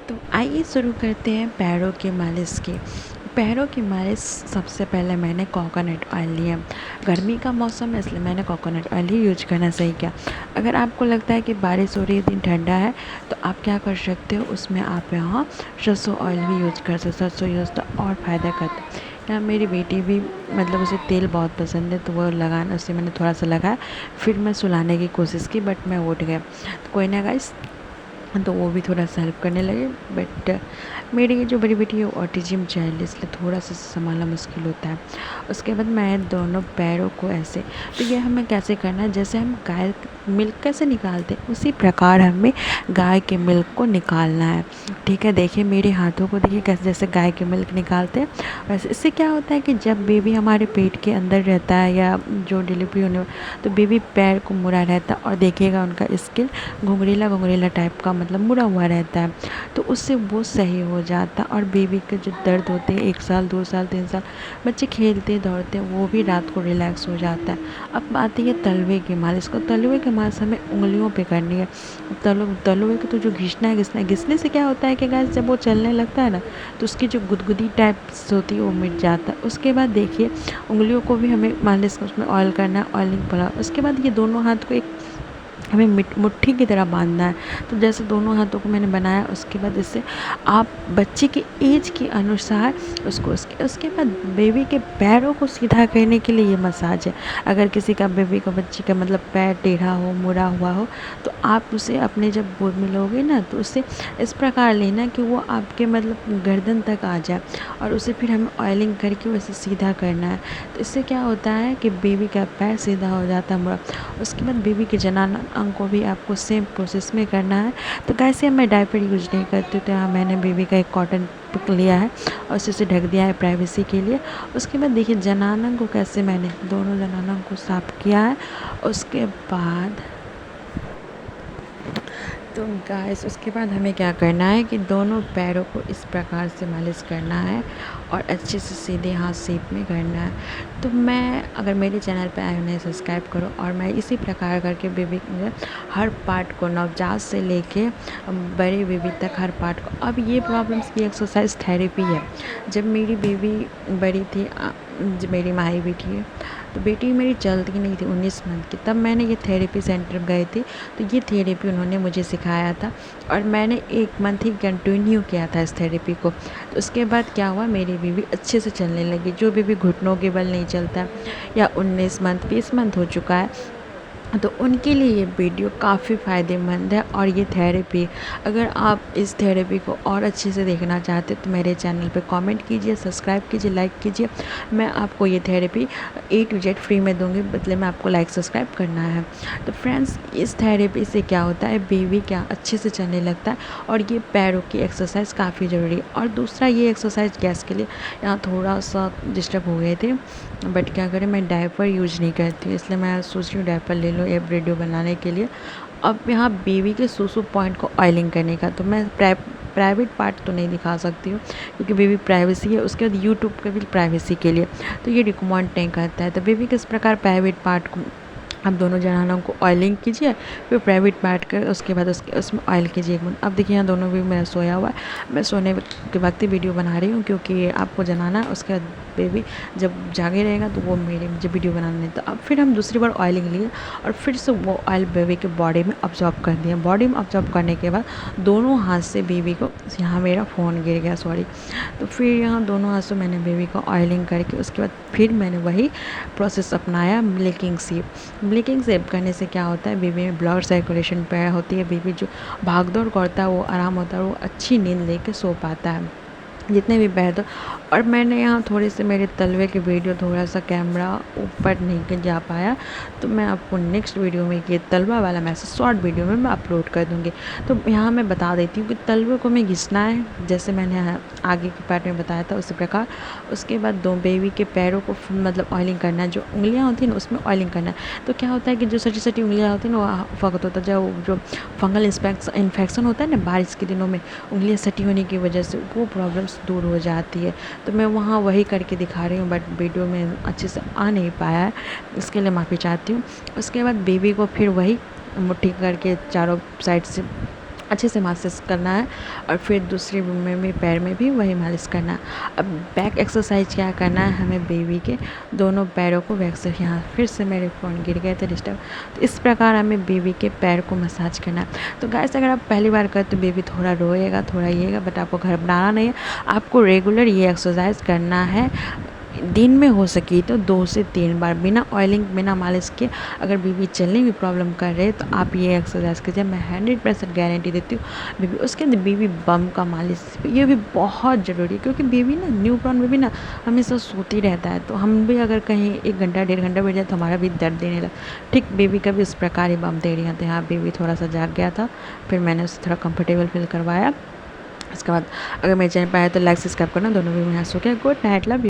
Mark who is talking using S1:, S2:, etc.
S1: तो आइए शुरू करते हैं पैरों की मालिश की। पैरों की मालिश सबसे पहले मैंने कोकोनट ऑयल लिया। गर्मी का मौसम है इसलिए मैंने कोकोनट ऑयल ही यूज करना सही किया। अगर आपको लगता है कि बारिश हो रही है, दिन ठंडा है, तो आप क्या कर सकते हो, उसमें आप यहाँ सरसों ऑयल भी यूज कर सकते। सरसों यूज तो और फ़ायदा करता है। यहाँ मेरी बेटी भी मतलब उसे तेल बहुत पसंद है, तो वो लगाना, उससे मैंने थोड़ा सा लगाया। फिर मैं सुलाने की कोशिश की बट मैं उठ गया। तो कोई ना गाइस, तो वो भी थोड़ा सा हेल्प करने लगे। बट मेरी ये जो बड़ी बेटी है वो ऑटिज्म चाइल्ड है, इसलिए थोड़ा सा संभालना मुश्किल होता है। उसके बाद मैं दोनों पैरों को ऐसे, तो ये हमें कैसे करना है, जैसे हम गाय मिल्क कैसे निकालते हैं उसी प्रकार हमें गाय के मिल्क को निकालना है। ठीक है, देखिए मेरे हाथों को, देखिए कैसे जैसे गाय के मिल्क निकालते हैं वैसे। इससे क्या होता है कि जब बेबी हमारे पेट के अंदर रहता है या जो डिलीवरी होने, तो बेबी पैर को मुड़ा रहता है और देखिएगा उनका स्किन घुंघरीला घुंघरीला टाइप का मतलब मुड़ा हुआ रहता है, तो उससे वो सही हो जाता है। और बेबी के जो दर्द होते हैं 1 साल 2 साल 3 साल बच्चे खेलते दौड़ते हैं, वो भी रात को रिलैक्स हो जाता है। अब आती है तलवे की मालिश को। तलवे की मालिश हमें उंगलियों पे करनी है। तलवे को तो जो घिसने से क्या होता है कि गाइस, जब वो चलने लगता है ना, तो उसकी जो गुदगुदी टाइप्स होती है वो मिट जाता है। उसके बाद देखिए उंगलियों को भी हमें मालिश, उसमें ऑयल करना है, ऑयलिंग पड़ा। उसके बाद ये दोनों हाथ को एक हमें मुट्ठी की तरह बांधना है। तो जैसे दोनों हाथों को मैंने बनाया, उसके बाद इससे आप बच्चे की एज के अनुसार उसको, उसके बाद बेबी के पैरों को सीधा करने के लिए ये मसाज है। अगर किसी का बेबी का, बच्ची का मतलब पैर टेढ़ा हो, मुड़ा हुआ हो, तो आप उसे अपने जब गोद में लोगे ना, तो उसे इस प्रकार लेना कि वो आपके मतलब गर्दन तक आ जाए, और उसे फिर हमें ऑयलिंग करके वैसे सीधा करना है। तो इससे क्या होता है कि बेबी का पैर सीधा हो जाता है, मुड़ा। उसके बाद बेबी के जनाना अंग को भी आपको सेम प्रोसेस में करना है। तो कैसे मैं डायपर यूज नहीं करती, तो यहाँ मैंने बेबी का एक कॉटन पिक लिया है और उसे ढक दिया है प्राइवेसी के लिए। उसके बाद देखिए जनाना को कैसे मैंने दोनों जनाना को साफ किया है। उसके बाद तो गाइस, उसके बाद हमें क्या करना है कि दोनों पैरों को इस प्रकार से मालिश करना है और अच्छे से सीधे हाथ शेप में करना है। तो मैं, अगर मेरे चैनल पे आए उन्हें सब्सक्राइब करो, और मैं इसी प्रकार करके बेबी हर पार्ट को, नवजात से लेके बड़े बेबी तक हर पार्ट को। अब ये प्रॉब्लम्स की एक्सरसाइज थेरेपी है। जब मेरी बेबी बड़ी थी, जब मेरी माही बेटी है, तो बेटी मेरी चलती नहीं थी 19 मंथ की, तब मैंने ये थेरेपी सेंटर गए थे, तो ये थेरेपी उन्होंने मुझे सिखाया था और मैंने 1 मंथ ही कंटिन्यू किया था इस थेरेपी को। तो उसके बाद क्या हुआ, मेरी बेबी अच्छे से चलने लगी। जो बेबी घुटनों के बल नहीं चलता, या 19 मंथ 20 मंथ हो चुका है, तो उनके लिए ये वीडियो काफ़ी फ़ायदेमंद है। और ये थेरेपी, अगर आप इस थेरेपी को और अच्छे से देखना चाहते हैं, तो मेरे चैनल पे कमेंट कीजिए, सब्सक्राइब कीजिए, लाइक कीजिए। मैं आपको ये therapy A to Z free में दूंगी, बदले में आपको लाइक सब्सक्राइब करना है। तो फ्रेंड्स, इस थेरेपी से क्या होता है, बेबी क्या अच्छे से चलने लगता है, और ये पैरों की एक्सरसाइज काफ़ी ज़रूरी है। और दूसरा, ये एक्सरसाइज गैस के लिए यहाँ थोड़ा सा डिस्टर्ब हो गए थे, बट क्या करें, मैं डायपर यूज नहीं करती हूँ, इसलिए मैं सोच रही हूँ डायपर ले लो ये वीडियो बनाने के लिए। अब यहाँ बेबी के सुसु पॉइंट को ऑयलिंग करने का, तो मैं प्राइवेट पार्ट तो नहीं दिखा सकती हूँ क्योंकि बेबी प्राइवेसी है। उसके बाद यूट्यूब के भी प्राइवेसी के लिए तो ये रिकमेंड नहीं करता है। तो बेबी किस प्रकार प्राइवेट पार्ट को आप दोनों जनानों को ऑयलिंग कीजिए, फिर प्राइवेट पार्ट कर, उसके बाद उसमें ऑयल कीजिए 1 मिनट। अब देखिए यहाँ दोनों भी मेरा सोया हुआ है, मैं सोने के वक्त ही वीडियो बना रही हूँ क्योंकि आपको जनाना है। उसके बाद बेबी जब जागे रहेगा तो वो मेरे मुझे वीडियो बनाने नहीं। तो अब फिर हम दूसरी बार ऑयलिंग लिए और फिर से वो ऑयल बेबी के बॉडी में अब्जॉर्ब कर दिया। बॉडी में अब्जॉर्ब करने के बाद दोनों हाथ से बेबी को, यहाँ मेरा फ़ोन गिर गया सॉरी, तो फिर यहाँ दोनों हाथ से मैंने बेबी को ऑयलिंग करके, उसके बाद फिर मैंने वही प्रोसेस अपनाया, ब्लिंकिंग शेप। ब्लिंकिंग शेप करने से क्या होता है, बेबी में ब्लड सर्कुलेशन पैदा होती है, बेबी जो भाग दौड़ करता है वो आराम होता है, वो अच्छी नींद लेके सो पाता है जितने भी बेहतर। और मैंने यहाँ थोड़े से मेरे तलवे के वीडियो, थोड़ा सा कैमरा ऊपर नहीं जा पाया, तो मैं आपको नेक्स्ट वीडियो में ये तलवा वाला मैसेज शॉर्ट वीडियो में मैं अपलोड कर दूँगी। तो यहाँ मैं बता देती हूँ कि तलवे को मैं घिसना है, जैसे मैंने आगे के पार्ट में बताया था उसी प्रकार। उसके बाद दो बेबी के पैरों को मतलब ऑयलिंग करना है, जो उंगलियाँ होती हैं ना उसमें ऑयलिंग करना है। तो क्या होता है कि जो सटी सटी उंगलियाँ होती हैं ना वो फकत होता है, जो फंगल इन्फेक्शन होता है ना बारिश के दिनों में, उंगलियाँ सटी होने की वजह से वो प्रॉब्लम्स दूर हो जाती है। तो मैं वहाँ वही करके दिखा रही हूँ, बट वीडियो में अच्छे से आ नहीं पाया है, इसके लिए माफ़ी चाहती हूँ। उसके बाद बेबी को फिर वही मुट्ठी करके चारों साइड से अच्छे से मालिश करना है और फिर दूसरे रूम में भी पैर में भी वही मालिश करना है। अब बैक एक्सरसाइज क्या करना है, हमें बेबी के दोनों पैरों को बैक से, यहाँ फिर से मेरे फ़ोन गिर गए थे डिस्टर्ब, तो इस प्रकार हमें बेबी के पैर को मसाज करना है। तो गाइस अगर आप पहली बार करें तो बेबी थोड़ा रोएगा, थोड़ा येगा, बट आपको घबराना नहीं है, आपको रेगुलर ये एक्सरसाइज करना है। दिन में हो सके तो 2 से 3 बार बिना ऑयलिंग, बिना मालिश के। अगर बेबी चलने में प्रॉब्लम कर रहे हैं तो आप ये एक्सरसाइज कीजिए, मैं 100% गारंटी देती हूँ बेबी। उसके अंदर बेबी बम का मालिश ये भी बहुत ज़रूरी है, क्योंकि बेबी ना, न्यू बॉर्न बेबी ना हमेशा सोती रहता है, तो हम भी अगर कहीं 1 घंटा 1.5 घंटा बैठ जाए तो हमारा भी दर्द देने लगा। ठीक बेबी का भी इस प्रकार ही बम दे रही हैं। तो यहाँ बेबी थोड़ा सा जाग गया था, फिर मैंने उसे थोड़ा कंफर्टेबल फील करवाया। उसके बाद अगर मेरे चैनल पर आए तो लाइक सब्सक्राइब करना, दोनों भी यहाँ सो गया। Good night, love you.